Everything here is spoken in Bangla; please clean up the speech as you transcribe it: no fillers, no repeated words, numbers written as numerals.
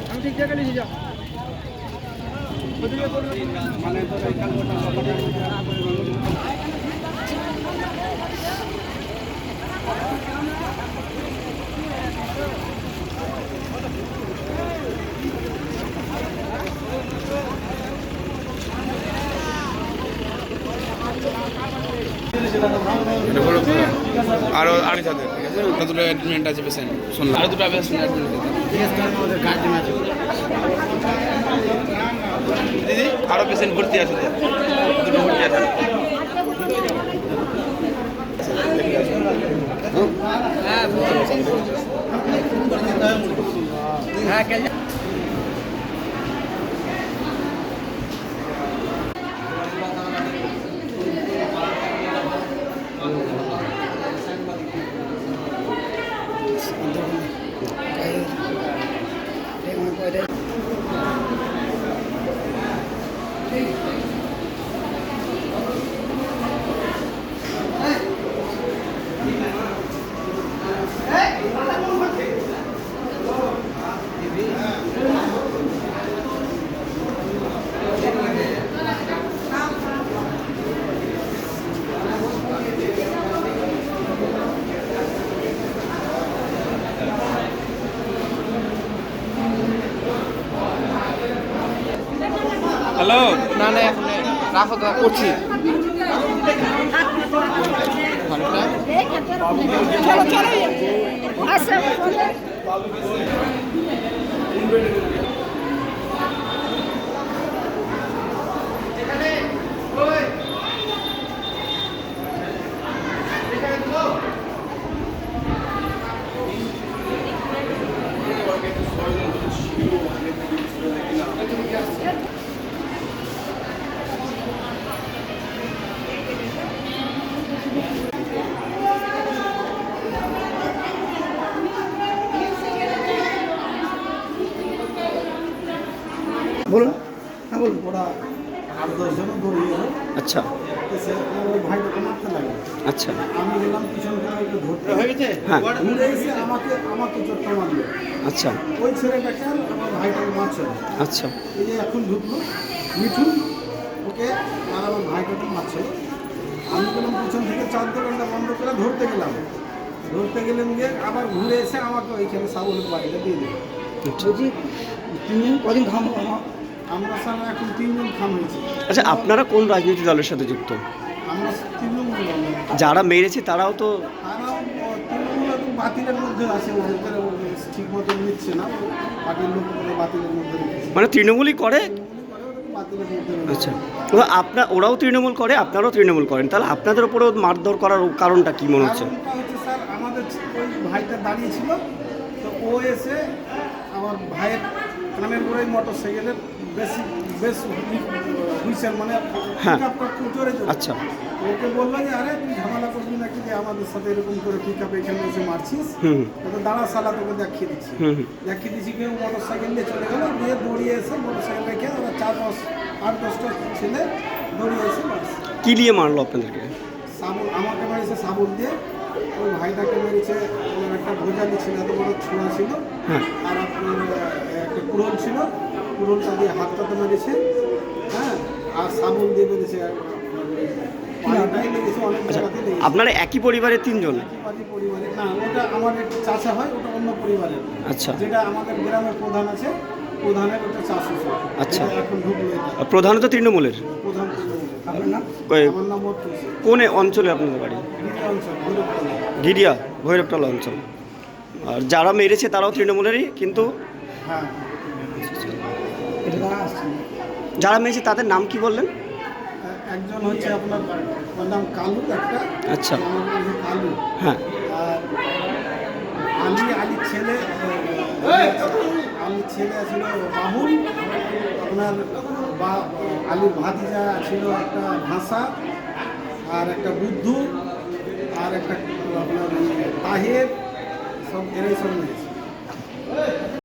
আমি ঠিক জায়গায় নিয়ে যা মানে আরো আড়াই হাজার দুটো অ্যাডমিট আছে পেশেন্ট শুনলাম আরো দুটো পেশেন্ট অ্যাডমিট দিদি আরো পেশেন্ট ভর্তি আছে দুটো ভর্তি আছে হ্যালো না না এখন রাখো তো করছি বলুন হ্যাঁ বলুন ওরা 8-10 জন দৌড়িয়ে গেল আচ্ছা ওই ভাইটাকে মারতে লাগলো আচ্ছা আমি গেলাম পিছন থেকে ওকে ধরতে হয়ে গেছে হ্যাঁ ঘুরে এসে আমাকে চোটটা মারলো আচ্ছা ওই ছেলেটাকে আমার ভাইটাকে মারছিল আচ্ছা এই যে এখন ঢুকলো মিঠু ওকে আর আমার ভাইটাকে মারছিল আমি গেলাম পিছন থেকে চার দোকানটা বন্ধ করে ধরতে গেলাম গিয়ে আবার ঘুরে এসে আমাকে ওইখানে সাবলের বাড়িটা দিয়ে দিল বলছি তিনজন কদিন খাম আমরা স্যার এখন 3 জন খাম হয়েছি আচ্ছা আপনারা কোন রাজনৈতিক দলের সাথে যুক্ত আমরা তৃণমূল যারা মেরেছে তারাও তো তারাও তৃণমূল একদম বাতিলের মধ্যে আছে ওদের ঠিক মতো নিচ্ছে না পার্টির লোক বাতিলের মধ্যে মানে তৃণমূলই করে বাতিলের মধ্যে আচ্ছা ওরাও তৃণমূল করে আপনারাও তৃণমূল করেন তাহলে আপনাদের উপরেও মারধর করার কারণটা কি মনে হচ্ছে কারণটা হচ্ছে স্যার আমাদের ওই ভাইটা দাঁড়িয়ে ছিল তো ও এসে আমার ভাইয়ের কানের গোড়ায় মোটর সাইকেলের বেশ হুইসেল মানে পিকআপটা খুব জোরে আচ্ছা ওকে বললো যে আরে তুই ঝামেলা করবি নাকি যে আমাদের সাথে এরকম করে পিকআপ এখানে এসে মারছিস তো দাঁড়া সালা তোকে দেখিয়ে দিচ্ছি কেউ মোটর সাইকেল নিয়ে চলে গেলো দিয়ে দৌড়িয়ে এসে মোটর সাইকেল রেখে ওরা 4-5-8-10টা ছেলে দৌড়িয়ে এসে মারছে কি দিয়ে মারলো আপনাদেরকে সাবল আমাকে মেরেছে সাবল দিয়ে ওই ভাইটাকে মেরেছে ওর একটা ভোজালি ছিল এত বড় ছোঁড়া ছিল আর আপনার একটা কুড়োল ছিল কুড়োলটা দিয়ে হাতটাতে মেরেছে হ্যাঁ আর সাবল দিয়ে মেরেছে পানিটাই লেগেছে অনেক জায়গাতে লেগেছে আপনারা একই পরিবারের 3 জন একই পরিবারের না ওটা আমার একটা চাচা হয় ওটা অন্য পরিবারের আচ্ছা যেটা আমাদের গ্রামের প্রধান আছে প্রধানের ওটা চাষি আচ্ছা এখন ঢুকলো প্রধান তো তৃণমূলের প্রধান আপনার নাম আমার নাম কোন অঞ্চলে আপনাদের বাড়ি অঞ্চল ভৈরবতলা গিরিয়া ভৈরবতলা অঞ্চল আর যারা মেরেছে তারাও তৃণমূলেরই কিন্তু হ্যাঁ যারা মেরেছে তাদের নাম কি বললেন একজন হচ্ছে আপনার নাম কালু একটা আচ্ছা কালু হ্যাঁ আর আলির ছেলে ছিল রাহুল আপনার আলির ভাতিজা ছিল একটা ভাষা আর একটা বুদ্ধু আর একটা আপনার তাহের সব এরাই সব নিয়েছে